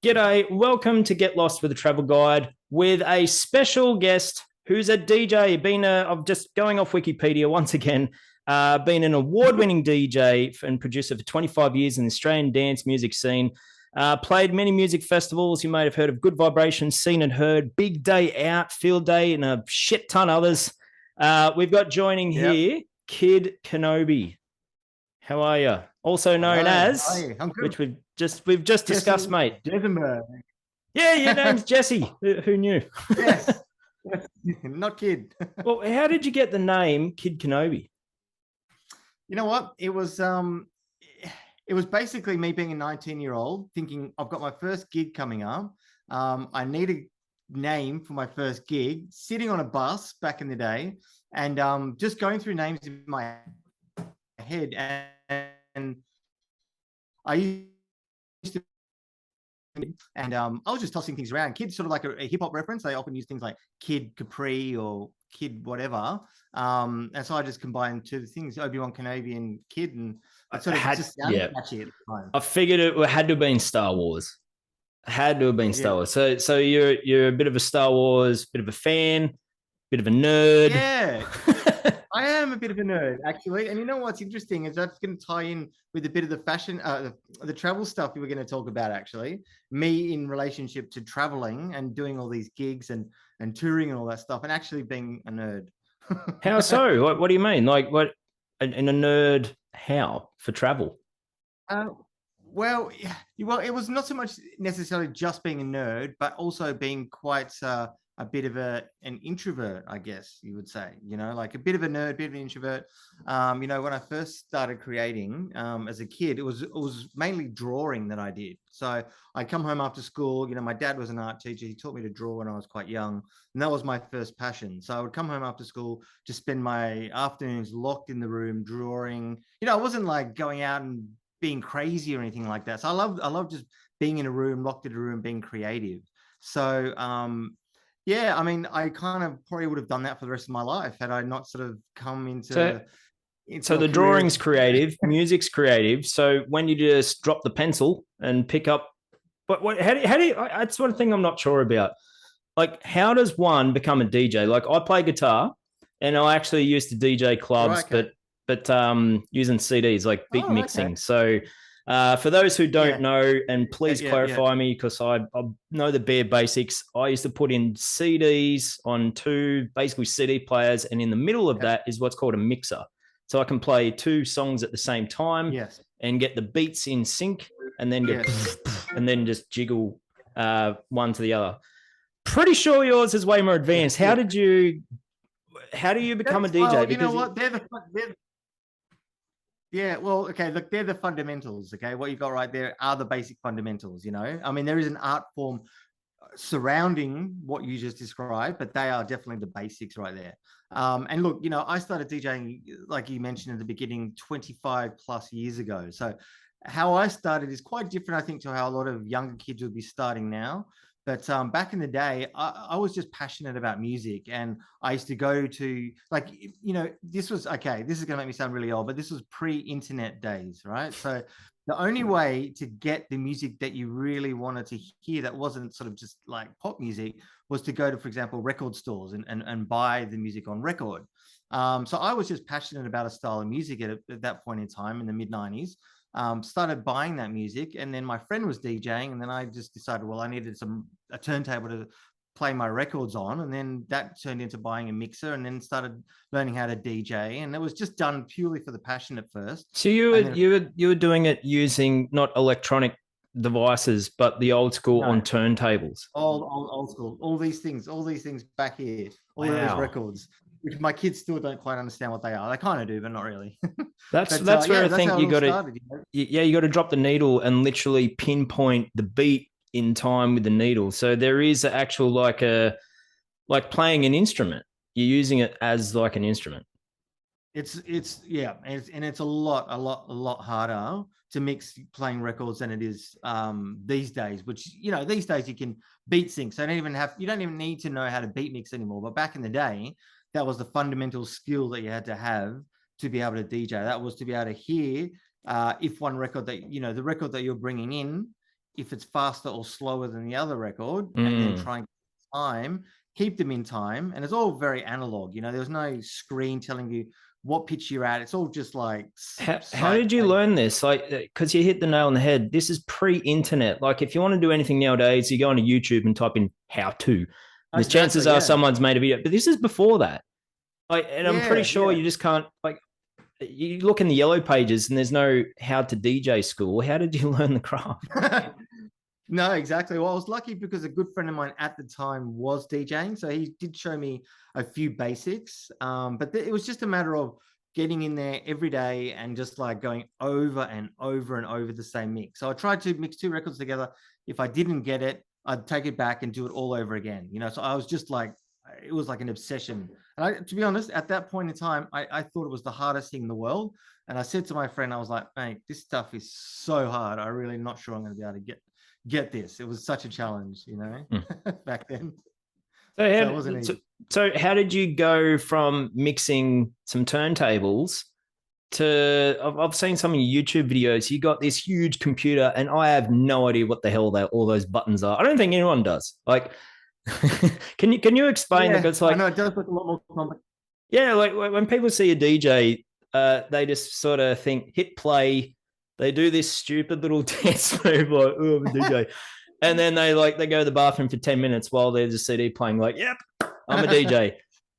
G'day, welcome to Get Lost with a Travel Guide with a special guest who's a DJ. I'm just going off Wikipedia once again, been an award-winning DJ and producer for 25 years in the Australian dance music scene. Played many music festivals. You may have heard of Good Vibrations, Seen and Heard, Big Day Out, Field Day, and a shit ton others. We've got joining here Kid Kenobi. How are you? Also known as, which we've just discussed, mate. Desenberg. Yeah, your name's Jesse. Who knew? Yes, not Kid. Well, how did you get the name Kid Kenobi? You know what? It was basically me being a 19-year-old thinking I've got my first gig coming up. I need a name for my first gig. Sitting on a bus back in the day, and just going through names in my head, and I used to, and I was just tossing things around. Kid's sort of like a hip hop reference. They often use things like Kid Capri or Kid whatever, and so I just combined two things: Obi-Wan Kenobi and Kid, and it sort of just sounded catchy at the time. I figured it had to have been Star Wars. Had to have been Star Wars. So you're a bit of a Star Wars, bit of a fan, bit of a nerd. Yeah. I am a bit of a nerd, actually. And you know what's interesting is that's going to tie in with a bit of the fashion, the travel stuff we were going to talk about, actually. Me in relationship to traveling and doing all these gigs and touring and all that stuff, and actually being a nerd. How so? What do you mean? Like what in a nerd how for travel? Well, it was not so much necessarily just being a nerd, but also being quite a bit of an introvert, I guess you would say, like a bit of a nerd, bit of an introvert. When I first started creating as a kid, it was mainly drawing that I did. So I'd come home after school, my dad was an art teacher. He taught me to draw when I was quite young, and that was my first passion. So I would come home after school, just spend my afternoons locked in the room drawing. I wasn't like going out and being crazy or anything like that. So I love just being in a room, locked in a room, being creative. So yeah, I mean, I kind of probably would have done that for the rest of my life had I not sort of come into. So the drawing's creative, music's creative. So when you just drop the pencil and pick up, how do you? That's one thing I'm not sure about. Like, how does one become a DJ? Like, I play guitar, and I actually used to DJ clubs, but using CDs, like beat mixing. Okay. So for those who don't know, and please clarify me, because I know the bare basics. I used to put in CDs on two basically CD players, and in the middle of that is what's called a mixer. So I can play two songs at the same time and get the beats in sync, and then and then just jiggle one to the other. Pretty sure yours is way more advanced. How do you become a DJ? Well, you know what? Yeah, well, okay, look, they're the fundamentals, okay? What you've got right there are the basic fundamentals, I mean, there is an art form surrounding what you just described, but they are definitely the basics right there. And look, I started DJing, like you mentioned at the beginning, 25 plus years ago. So how I started is quite different, I think, to how a lot of younger kids would be starting now. But back in the day, I was just passionate about music, and I used to go to, like, this was, okay, this is going to make me sound really old, but this was pre-internet days, right? So the only way to get the music that you really wanted to hear that wasn't sort of just like pop music was to go to, for example, record stores and buy the music on record. So I was just passionate about a style of music at that point in time in the mid-90s. Started buying that music, and then my friend was DJing, and then I just decided, well, I needed a turntable to play my records on, and then that turned into buying a mixer, and then started learning how to DJ, and it was just done purely for the passion at first. So you were doing it using not electronic devices, but the old school on turntables. Old school, all these things back here, all those records, which my kids still don't quite understand what they are. They kind of do, but not really. That's where I think you got to, you got to drop the needle and literally pinpoint the beat in time with the needle. So there is an actual like playing an instrument. You're using it as like an instrument. It's a lot harder to mix playing records than it is these days, which these days you can beat sync, so you don't even need to know how to beat mix anymore. But back in the day, that was the fundamental skill that you had to have to be able to DJ. That was to be able to hear if one record that the record that you're bringing in if it's faster or slower than the other record, and then try and keep them in time. And it's all very analog, there's no screen telling you what pitch you're at. It's all just like how did you learn this? Like, because you hit the nail on the head. This is pre-internet. Like, if you want to do anything nowadays, you go onto YouTube and type in how to. There's chances are someone's made a video, but this is before that. Like, and I'm pretty sure you just can't, like, you look in the yellow pages and there's no how to DJ school. How did you learn the craft? No, exactly. Well, I was lucky because a good friend of mine at the time was DJing. So he did show me a few basics. But it was just a matter of getting in there every day and just like going over and over and over the same mix. So I tried to mix 2 records together. If I didn't get it, I'd take it back and do it all over again. So I was just like, it was like an obsession. And to be honest, at that point in time, I thought it was the hardest thing in the world. And I said to my friend, I was like, mate, this stuff is so hard. I'm really not sure I'm going to be able to get this. It was such a challenge, back then. So how did you go from mixing some turntables to, I've seen some of your YouTube videos, you got this huge computer and I have no idea what the hell all those buttons are. I don't think anyone does. Like, can you explain that? It's like, I know it does look a lot more complicated. Yeah, like when people see a DJ, they just sort of think hit play. They do this stupid little dance move like, oh, I'm a DJ. And then they go to the bathroom for 10 minutes while there's a CD playing like, yep, I'm a DJ.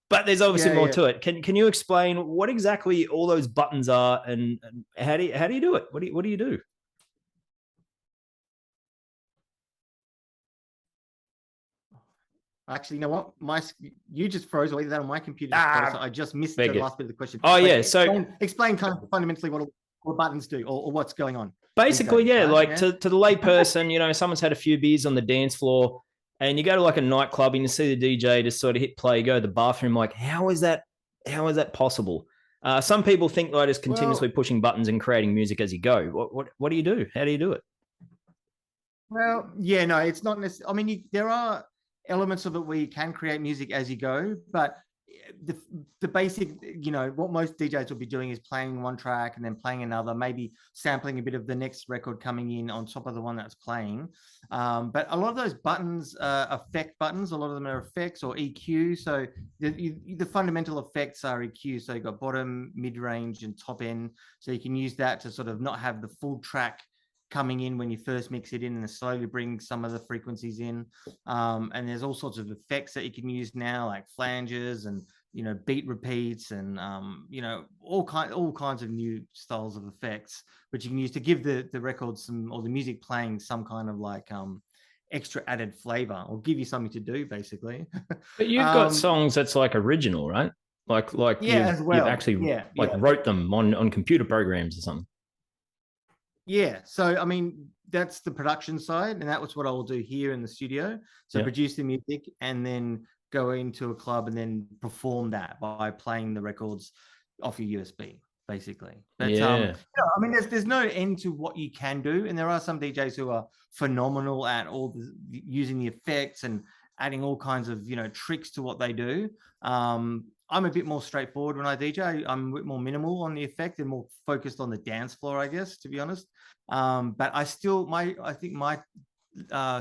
But there's obviously more to it. Can you explain what exactly all those buttons are and how do you do it? What do you do? Actually, you know what? You just froze away that on my computer. So I just missed the last bit of the question. Oh, yeah. So explain kind of fundamentally what buttons do or what's going on. Basically, to the lay person, someone's had a few beers on the dance floor and you go to like a nightclub and you see the DJ just sort of hit play, go to the bathroom. Like, how is that possible? Some people think that just continuously pushing buttons and creating music as you go. What do you do? How do you do it? Well, yeah, no, it's not necessarily. I mean, there are elements of it where you can create music as you go, but the basic, what most DJs will be doing is playing one track and then playing another, maybe sampling a bit of the next record coming in on top of the one that's playing. But a lot of those buttons are effect buttons. A lot of them are effects or EQ. So the fundamental effects are EQ. So you've got bottom, mid-range, and top end. So you can use that to sort of not have the full track coming in when you first mix it in and slowly bring some of the frequencies in. And there's all sorts of effects that you can use now, like flanges and, beat repeats and, all kinds of new styles of effects, which you can use to give the record or the music playing some kind of like extra added flavor or give you something to do basically. But you've got songs that's like original, right? Like you've actually wrote them on computer programs or something. Yeah. So, I mean, that's the production side, and that was what I will do here in the studio. So produce the music and then go into a club and then perform that by playing the records off your USB, basically. But, I mean, there's no end to what you can do. And there are some DJs who are phenomenal at using the effects and adding all kinds of, tricks to what they do. I'm a bit more straightforward when I DJ. I'm a bit more minimal on the effect and more focused on the dance floor, I guess, to be honest. But I think my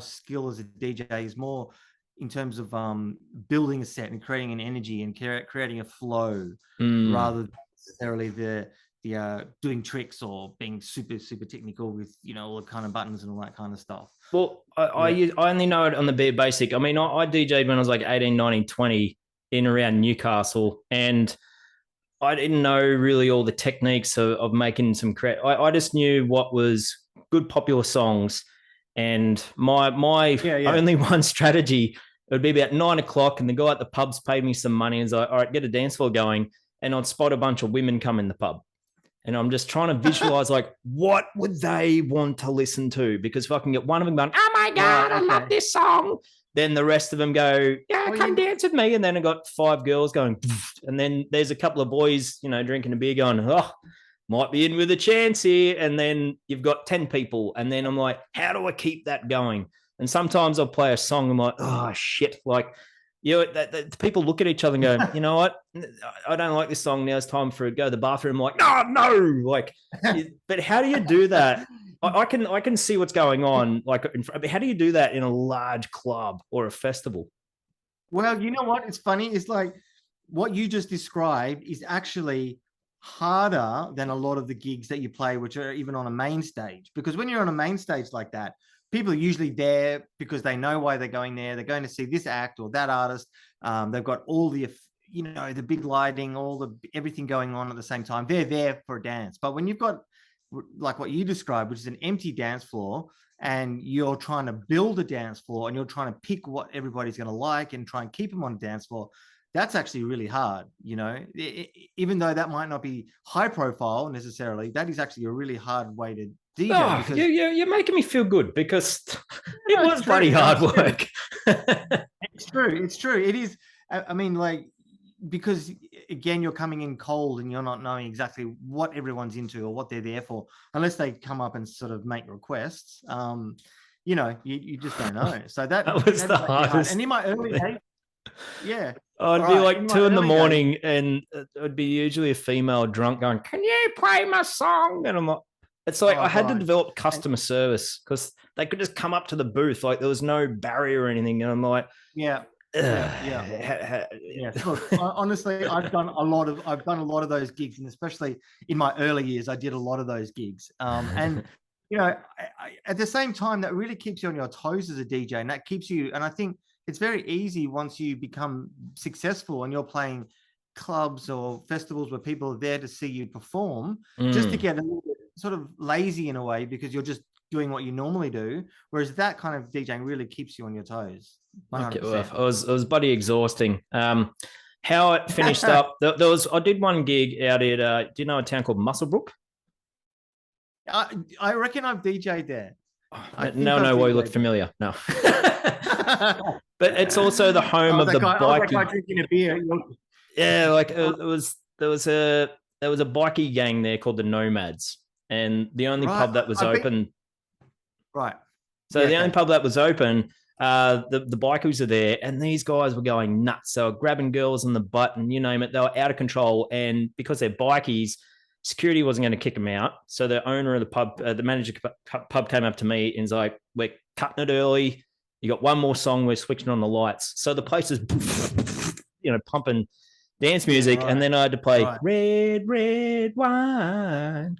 skill as a DJ is more in terms of building a set and creating an energy and creating a flow rather than necessarily the doing tricks or being super, super technical with, all the kind of buttons and all that kind of stuff. Well, I only know it on the bare basic. I mean, I DJ'd when I was like 18, 19, 20 in around Newcastle, and I didn't know really all the techniques of making some I just knew what was good popular songs, and my only one strategy, it would be about 9 o'clock, and the guy at the pub's paid me some money and was like, all right, get a dance floor going, and I'd spot a bunch of women come in the pub. And I'm just trying to visualize, like, what would they want to listen to? Because if I can get one of them going, oh my God, I love this song, then the rest of them go, come dance with me. And then I got 5 girls going, and then there's a couple of boys, drinking a beer going, oh, might be in with a chance here. And then you've got 10 people. And then I'm like, how do I keep that going? And sometimes I'll play a song. I'm like, oh, shit. Like, people look at each other and go, you know what? I don't like this song. Now it's time for it. Go to the bathroom. I'm like, no. Like, but how do you do that? I can see what's going on. Like, how do you do that in a large club or a festival? Well, you know what? It's funny. It's like what you just described is actually harder than a lot of the gigs that you play, which are even on a main stage. Because when you're on a main stage like that, people are usually there because they know why they're going there. They're going to see this act or that artist. They've got all the, you know, the big lighting, everything going on at the same time. They're there for a dance. But when you've got like what you described, which is an empty dance floor, and you're trying to build a dance floor and you're trying to pick what everybody's going to like and try and keep them on the dance floor, that's actually really hard. You know, even though that might not be high profile necessarily, that is actually a really hard way to DJ. Oh, because you're making me feel good because it was bloody hard work. It's true. It's true. It is. I mean, like, because again, you're coming in cold and you're not knowing exactly what everyone's into or what they're there for, unless they come up and sort of make requests. You know, you just don't know. So that was the hardest. hard. And in my early days, yeah. I'd be like 2 in the morning, and it'd be usually a female drunk going, "Can you play my song?" And I'm like, it's like I had to develop customer service because they could just come up to the booth, like there was no barrier or anything, and I'm like, yeah. Look, honestly, I've done a lot of those gigs, and especially in my early years, I did a lot of those gigs. And you know, at the same time, that really keeps you on your toes as a DJ, and that keeps you. And I think it's very easy once you become successful and you're playing clubs or festivals where people are there to see you perform, just to get a little bit sort of lazy in a way because you're just doing what you normally do. Whereas that kind of DJing really keeps you on your toes. Okay, well, it was bloody exhausting. How it finished up, I did one gig out at, do you know a town called Musselbrook? I reckon I've DJ'd there. No, well, you look familiar. No. But it's also the home of the bikie. Guy drinking a beer. Yeah, like there was a bikie gang there called the Nomads, and the only pub that was open. Right. So the only pub that was open, the bikies are there, and these guys were going nuts. They were grabbing girls in the butt, and you name it. They were out of control, and because they're bikies, security wasn't going to kick them out. So the owner of the pub, the manager of the pub, came up to me and was like, "We're cutting it early. You got one more song. We're switching on the lights." So the place is, pumping dance music, and then I had to play Red, Red Wine.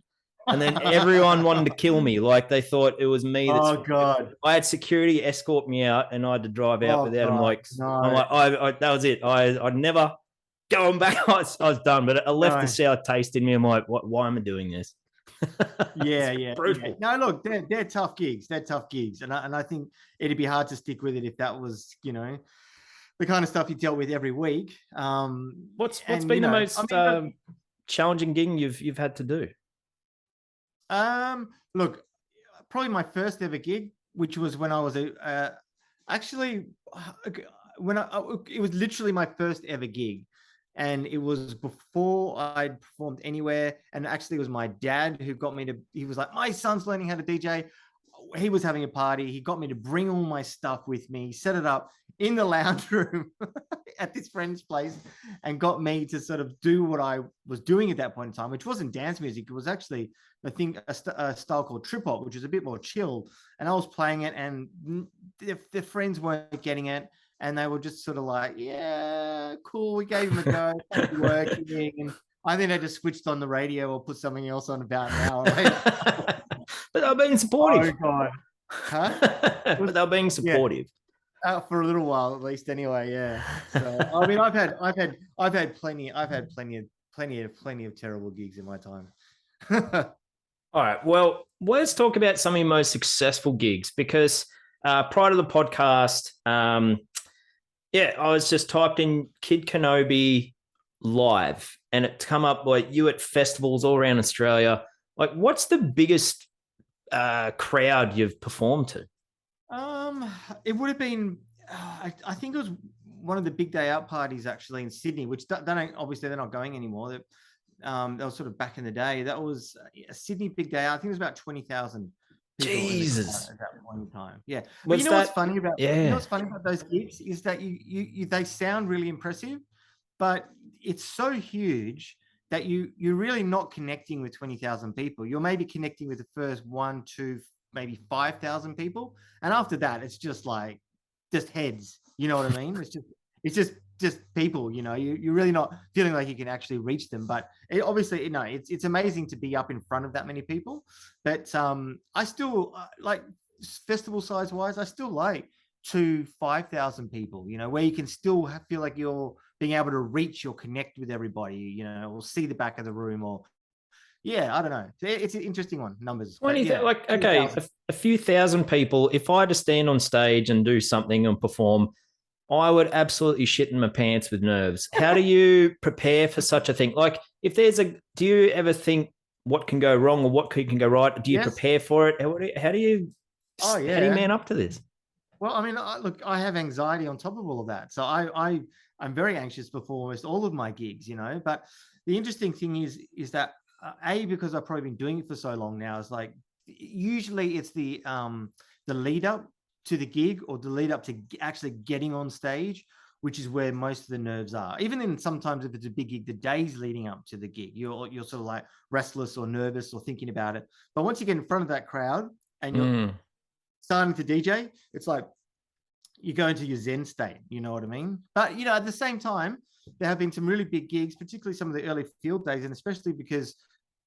And then everyone wanted to kill me. Like they thought it was me. God! I had security escort me out, and I had to drive out without him. I'm like, that was it. I'd never going back. I was done, but it left the sour taste in me. I'm like, why am I doing this? Yeah. Brutal. Yeah. No, look, they're tough gigs. They're tough gigs, and I think it'd be hard to stick with it if that was, the kind of stuff you dealt with every week. What's been the most challenging gig you've had to do? Look, probably my first ever gig, which was when I was it was literally my first ever gig, and it was before I'd performed anywhere. And actually, it was my dad who got me to. He was like, "My son's learning how to DJ." He was having a party. He got me to bring all my stuff with me, set it up in the lounge room at this friend's place, and got me to sort of do what I was doing at that point in time, which wasn't dance music. It was actually a style called trip hop, which is a bit more chill. And I was playing it, and their friends weren't getting it, and they were just sort of like, "Yeah, cool." We gave them a go, working, and I think they just switched on the radio or put something else on about an hour later. But they're being supportive. Oh God. Huh? But they're being supportive. Yeah. For a little while, at least. Anyway, yeah. So, I mean, I've had plenty of terrible gigs in my time. All right. Well, let's talk about some of your most successful gigs, because prior to the podcast, I was just typed in Kid Kenobi live, and it come up like you at festivals all around Australia. Like, what's the biggest crowd you've performed to? It would have been, I think it was one of the big day out parties actually in Sydney, which obviously they're not going anymore. That was sort of back in the day. That was a Sydney big day out. I think it was about 20,000 people Jesus at that point in time. Yeah. But what's funny about those gigs is that they sound really impressive, but it's so huge that you're really not connecting with 20,000 people. You're maybe connecting with the first 1, 2, maybe 5,000 people, and after that, it's just like just heads. You know what I mean? It's just people. You know, you're really not feeling like you can actually reach them. But obviously, it's amazing to be up in front of that many people. But I still like festival size wise. I still like 5,000 people. You know, where you can still feel like you're being able to reach or connect with everybody. You know, or see the back of the room, or yeah, I don't know. It's an interesting one. Numbers. 20, yeah, like, okay, a few thousand people. If I had to stand on stage and do something and perform, I would absolutely shit in my pants with nerves. How do you prepare for such a thing? Like, if there's do you ever think what can go wrong or what can go right? Do you prepare for it? How do you man up to this? Well, I mean, look, I have anxiety on top of all of that. So I'm very anxious before almost all of my gigs, you know. But the interesting thing is that because I've probably been doing it for so long now, is like usually it's the lead up to the gig or the lead up to actually getting on stage, which is where most of the nerves are. Even in sometimes if it's a big gig, the days leading up to the gig, you're sort of like restless or nervous or thinking about it. But once you get in front of that crowd and you're starting to DJ, it's like you go into your Zen state, you know what I mean? But, you know, at the same time, there have been some really big gigs, particularly some of the early field days, and especially because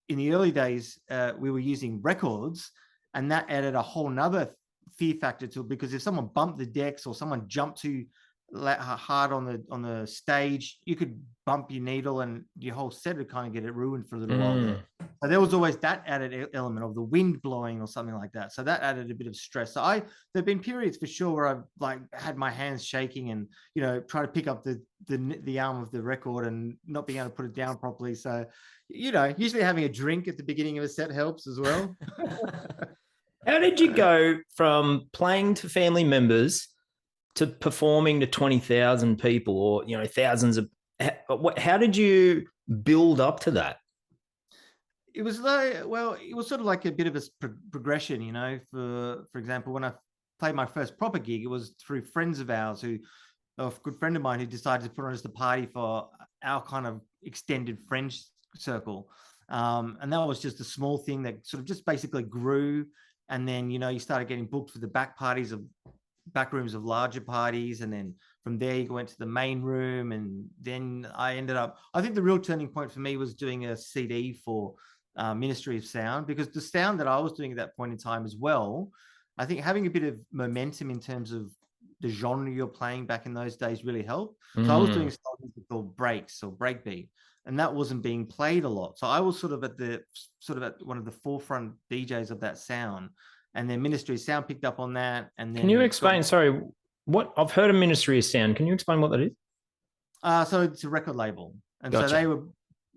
in the early days, we were using records, and that added a whole nother fear factor to it, because if someone bumped the decks or someone jumped too hard on the stage, you could bump your needle and your whole set would kind of get it ruined for a little while there. So there was always that added element of the wind blowing or something like that. So that added a bit of stress. So there've been periods for sure where I've like had my hands shaking and, you know, try to pick up the arm of the record and not being able to put it down properly. So, you know, usually having a drink at the beginning of a set helps as well. How did you go from playing to family members to performing to 20,000 people, or, you know, thousands of, how did you build up to that? It was like, well, it was sort of like a bit of a progression, you know. For example, when I played my first proper gig, it was through friends of ours a good friend of mine who decided to put on just a party for our kind of extended friends circle. And that was just a small thing that sort of just basically grew. And then, you know, you started getting booked for the back rooms of larger parties. And then from there, you went to the main room. And then I think the real turning point for me was doing a CD for Ministry of Sound, because the sound that I was doing at that point in time as well, I think having a bit of momentum in terms of the genre you're playing back in those days really helped. So I was doing something called breaks or breakbeat, and that wasn't being played a lot. So I was sort of at one of the forefront DJs of that sound. And then Ministry of Sound picked up on that. And then can you explain? Sorry, what I've heard of Ministry of Sound. Can you explain what that is? So it's a record label, and Gotcha. So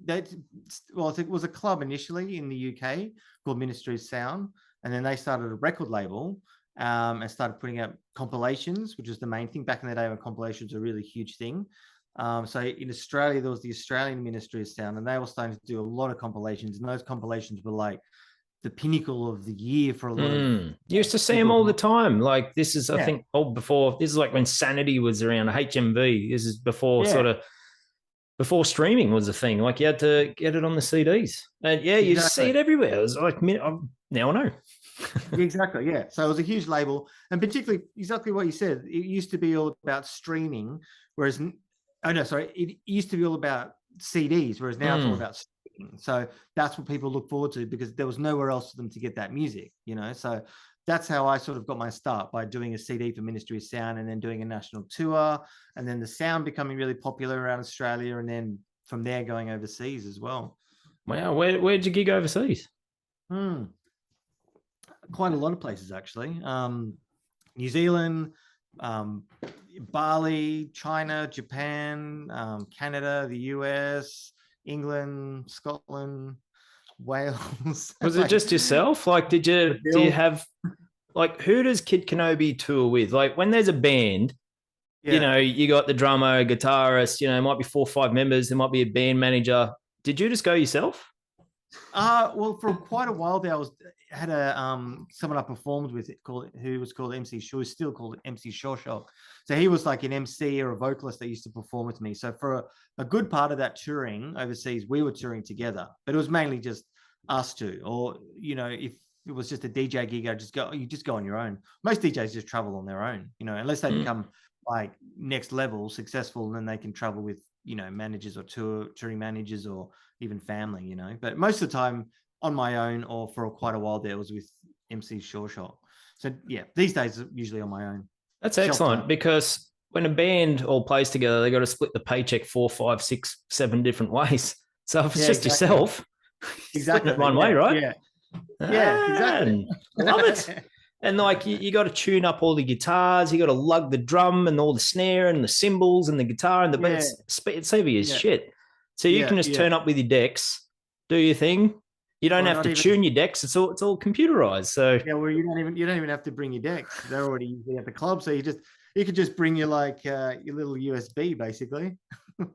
it was a club initially in the UK called Ministry of Sound, and then they started a record label and started putting out compilations, which was the main thing back in the day when compilations were a really huge thing. So in Australia, there was the Australian Ministry of Sound, and they were starting to do a lot of compilations, and those compilations were like the pinnacle of the year for a lot of. You used to see them all the time. Like this is, I think, this is like when Sanity was around, HMV. This is before before streaming was a thing. Like you had to get it on the CDs, and you see it everywhere. It was like, now I know. Exactly, yeah. So it was a huge label, and particularly exactly what you said. It used to be all about streaming, whereas it used to be all about CDs, whereas now it's all about streaming. So that's what people look forward to, because there was nowhere else for them to get that music, you know. So that's how I sort of got my start, by doing a CD for Ministry of Sound and then doing a national tour, and then the sound becoming really popular around Australia, and then from there going overseas as well. Wow, where'd you gig overseas? Quite a lot of places actually. New Zealand, Bali, China, Japan, Canada, the US, England, Scotland, Wales. Was it just yourself? Like, do you have, like, who does Kid Kenobi tour with? Like, when there's a band, you know, you got the drummer, guitarist, you know, it might be 4 or 5 members, there might be a band manager. Did you just go yourself? Well, for quite a while there, had a someone I performed with who was called MC Shaw, still called MC Shawshock. So he was like an MC or a vocalist that used to perform with me. So for a good part of that touring overseas, we were touring together, but it was mainly just us two. Or if it was just a DJ gig, you just go on your own. Most DJs just travel on their own, unless they become like next level successful, and then they can travel with managers or touring managers or even family, but most of the time on my own, or for quite a while there was with MC Shawshock. So yeah, these days usually on my own. That's excellent, because when a band all plays together, they got to split the paycheck 4, 5, 6, 7 different ways. So if it's just yourself, exactly it one way, right? Yeah, exactly. Love it. And like you got to tune up all the guitars, you got to lug the drum and all the snare and the cymbals and the guitar and the beats. It's heavy as shit. So you can just turn up with your decks, do your thing. You don't have to tune your decks. It's all computerized. So well, you don't even have to bring your decks. They're already usually at the club. So you could just bring your your little USB basically.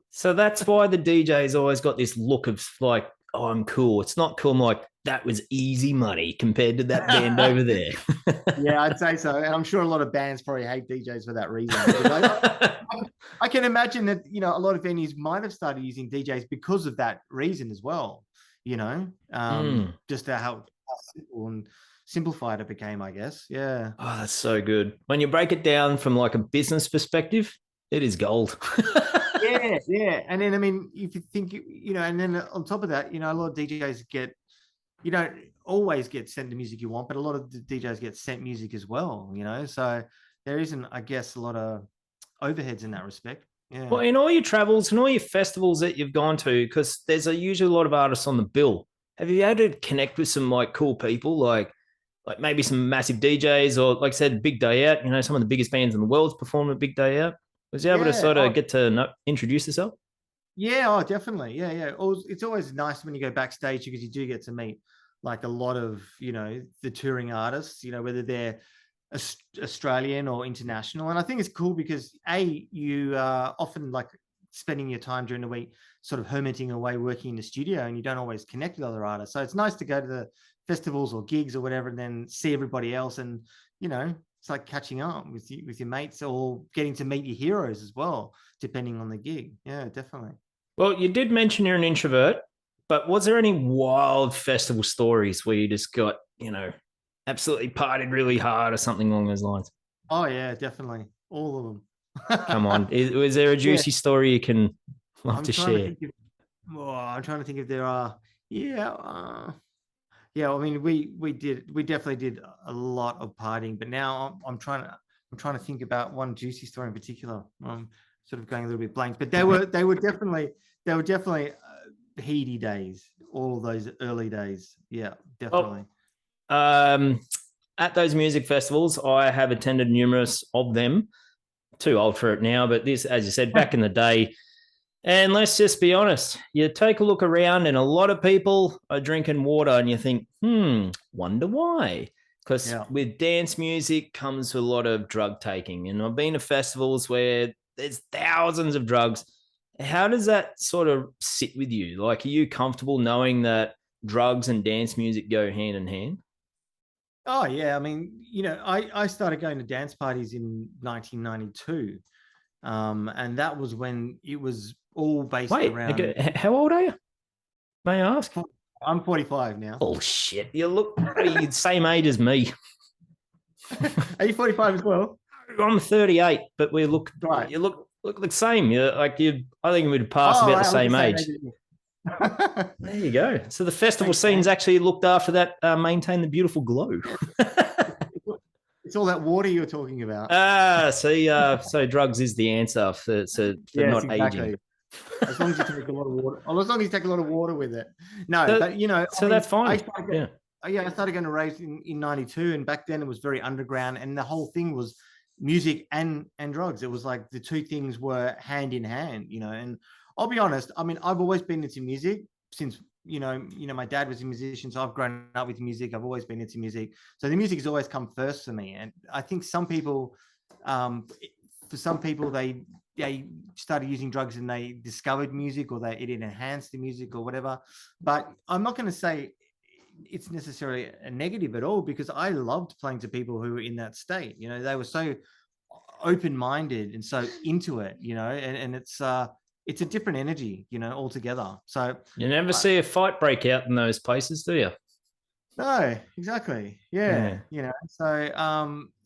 So that's why the DJ's always got this look of like, oh, I'm cool. It's not cool. I'm like, that was easy money compared to that band over there. Yeah, I'd say so. And I'm sure a lot of bands probably hate DJs for that reason. I can imagine that, a lot of venues might have started using DJs because of that reason as well, just how simple and simplified it became, I guess. Yeah. Oh, that's so good. When you break it down from like a business perspective, it is gold. Yeah. And then, I mean, if you think, and then on top of that, a lot of DJs you don't always get sent the music you want, but a lot of the DJs get sent music as well, so there isn't, I guess, a lot of overheads in that respect. Yeah. Well, in all your travels and all your festivals that you've gone to, because there's usually a lot of artists on the bill, have you had to connect with some like cool people, like maybe some massive DJs, or like I said, Big Day Out, some of the biggest bands in the world's performed at Big Day Out? Was you able to sort of get to introduce yourself? Yeah, definitely. Yeah. It's always nice when you go backstage, because you do get to meet like a lot of, the touring artists, whether they're Australian or international. And I think it's cool because you are often like spending your time during the week sort of hermiting away working in the studio, and you don't always connect with other artists. So it's nice to go to the festivals or gigs or whatever, and then see everybody else. And, it's like catching up with your mates, or getting to meet your heroes as well, depending on the gig. Yeah, definitely. Well, you did mention you're an introvert, but was there any wild festival stories where you just got, absolutely partied really hard or something along those lines? Oh, yeah, definitely. All of them. Come on. Was there a juicy story you can love to share? I'm trying to think if there are. Yeah. I mean, we definitely did a lot of partying, but now I'm trying to think about one juicy story in particular. I'm sort of going a little bit blank, but they were definitely heady days, all of those early days. Yeah, definitely. At those music festivals, I have attended numerous of them. Too old for it now, but this, as you said, back in the day. And let's just be honest, you take a look around and a lot of people are drinking water, and you think, wonder why? Because with dance music comes a lot of drug taking. And I've been to festivals where there's thousands of drugs. How does that sort of sit with you? Like, are you comfortable knowing that drugs and dance music go hand in hand? Oh, yeah. I mean, I started going to dance parties in 1992. And that was when it was all based around. How old are you? May I ask? I'm 45 now. Oh, shit. You look the same age as me. Are you 45 as well? I'm 38, but we look right. You look the same. I think we'd pass about the same age. There you go. So the festival scene's actually looked after that, maintain the beautiful glow. It's all that water you're talking about. So drugs is the answer for not aging. As long as you take a lot of water. As long as you take a lot of water with it. No, but so that's fine. I started going to raves in 92, and back then it was very underground, and the whole thing was music and drugs. It was like the two things were hand in hand, and I'll be honest, I mean, I've always been into music since, my dad was a musician, so I've grown up with music. I've always been into music. So the music has always come first for me. And I think some people, for some people, they they started using drugs and they discovered music, or it enhanced the music or whatever. But I'm not going to say it's necessarily a negative at all, because I loved playing to people who were in that state. You know, they were so open-minded and so into it, you know, and it's a different energy, you know, altogether. So you never see a fight break out in those places, do you? No, exactly. Yeah. You know, so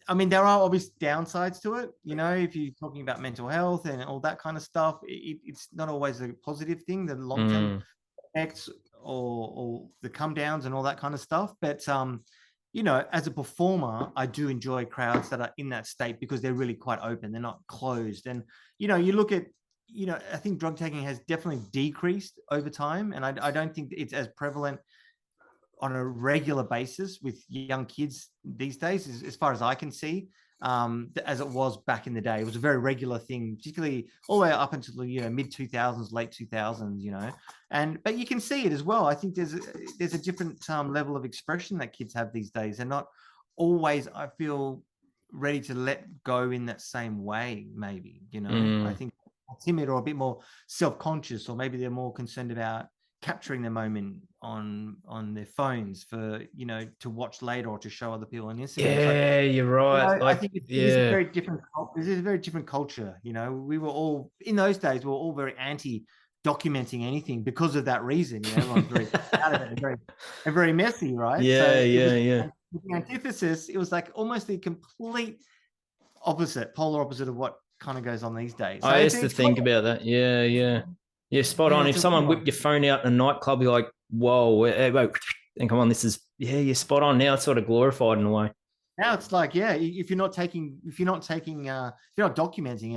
I mean, there are obvious downsides to it. You know, if you're talking about mental health and all that kind of stuff, it's not always a positive thing, the long-term effects or the come downs and all that kind of stuff. But you know, as a performer, I do enjoy crowds that are in that state, because they're really quite open. They're not closed. And, you know, you look at, you know, I think drug taking has definitely decreased over time. And I don't think it's as prevalent on a regular basis with young kids these days, as far as I can see, as it was back in the day. It was a very regular thing, particularly all the way up until the, you know, mid 2000s, late 2000s, you know. But you can see it as well. I think there's a different level of expression that kids have these days. They're not always, I feel, ready to let go in that same way, maybe, you know. I think timid or a bit more self-conscious, or maybe they're more concerned about capturing the moment on their phones for, you know, to watch later or to show other people on Instagram. Yeah, you're right. You know, I think it is a very different. This is a very different culture. You know, we were all in those days. We were all very anti documenting anything because of that reason. You know, everyone's very proud of it and very messy, right? Yeah, The antithesis. It was like almost the complete opposite, polar opposite of what kind of goes on these days. So I used to think about that. Yeah. You're spot on. If someone whipped your phone out in a nightclub, you're like, whoa, and come on, you're spot on. Now it's sort of glorified in a way. Now it's like, yeah, if you're not documenting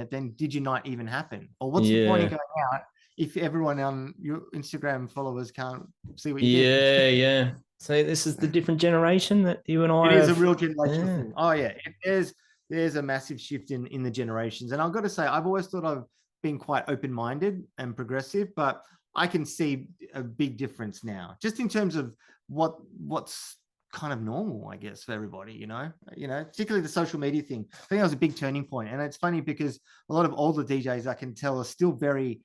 it, then did you not even happen? Or what's the point of going out if everyone on your Instagram followers can't see what you did? Yeah. So this is the different generation that you and I It is a real generational thing. Oh yeah. There's a massive shift in the generations. And I've got to say, I've always thought I've been quite open-minded and progressive, but I can see a big difference now, just in terms of what's kind of normal, I guess, for everybody, you know, particularly the social media thing. I think that was a big turning point. And it's funny because a lot of older DJs, I can tell, are still very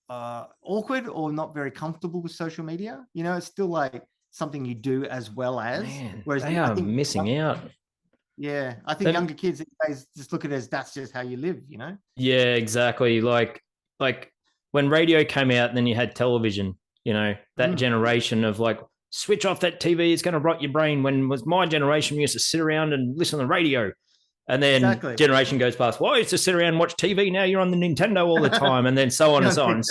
awkward or not very comfortable with social media. You know, it's still like something you do as well as. Man, whereas they are missing out. Yeah, I think younger kids these days just look at it as that's just how you live, you know? Yeah, exactly. Like when radio came out and then you had television, you know, that generation of like, switch off that TV, it's going to rot your brain. When was my generation, we used to sit around and listen to the radio. And then generation goes past, well, I used to sit around and watch TV. Now you're on the Nintendo all the time. And then so on and so on.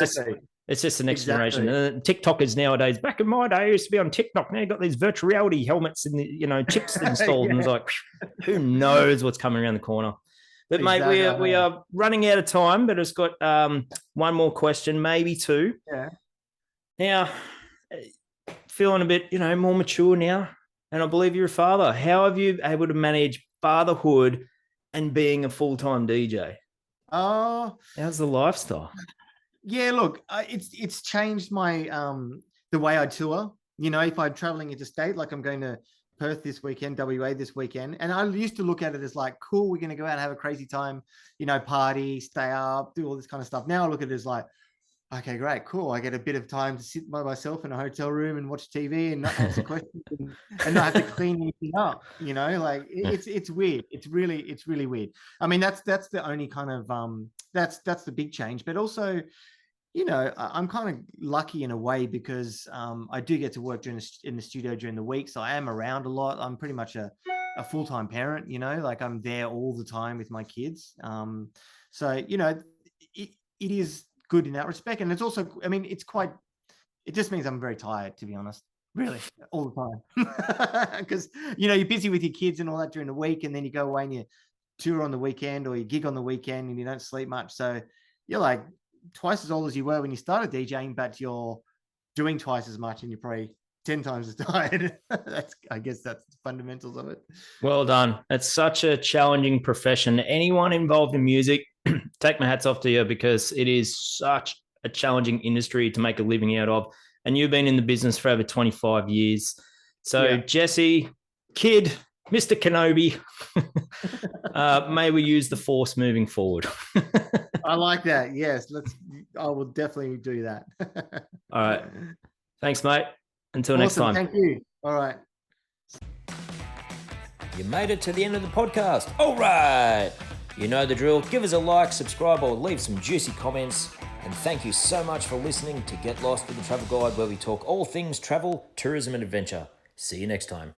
It's just the next generation. And TikTokers nowadays, back in my day, I used to be on TikTok. Now you've got these virtual reality helmets and the, you know, chips installed. And it's like, who knows what's coming around the corner. But mate, we are running out of time, but it's got one more question, maybe two. Yeah. Now, feeling a bit, you know, more mature now, and I believe you're a father. How have you able to manage fatherhood and being a full-time DJ? How's the lifestyle? Yeah, look, it's changed my the way I tour. You know, if I'm traveling interstate, like I'm going to Perth this weekend, WA this weekend, and I used to look at it as like, cool, we're going to go out and have a crazy time, you know, party, stay up, do all this kind of stuff. Now I look at it as like, okay, great, cool. I get a bit of time to sit by myself in a hotel room and watch TV and not answer questions and not have to clean anything up. You know, like it's weird. It's really weird. I mean, that's the only kind of that's the big change. But also, you know, I'm kind of lucky in a way because I do get to work in the studio during the week, so I am around a lot. I'm pretty much a full-time parent. You know, like I'm there all the time with my kids. So you know, it is good in that respect. And it's also, I mean, it just means I'm very tired, to be honest, really, all the time. Because, you know, you're busy with your kids and all that during the week, and then you go away and you tour on the weekend or you gig on the weekend and you don't sleep much. So you're like twice as old as you were when you started DJing, but you're doing twice as much and you're probably 10 times as tired. I guess that's the fundamentals of it. Well done. It's such a challenging profession. Anyone involved in music, take my hats off to you, because it is such a challenging industry to make a living out of. And you've been in the business for over 25 years. So Jesse, kid, Mr. Kenobi, may we use the force moving forward. I like that. Yes, I will definitely do that. All right. Thanks, mate. Until next time. Thank you. All right. You made it to the end of the podcast. All right. You know the drill. Give us a like, subscribe, or leave some juicy comments. And thank you so much for listening to Get Lost with the Travel Guide, where we talk all things travel, tourism, and adventure. See you next time.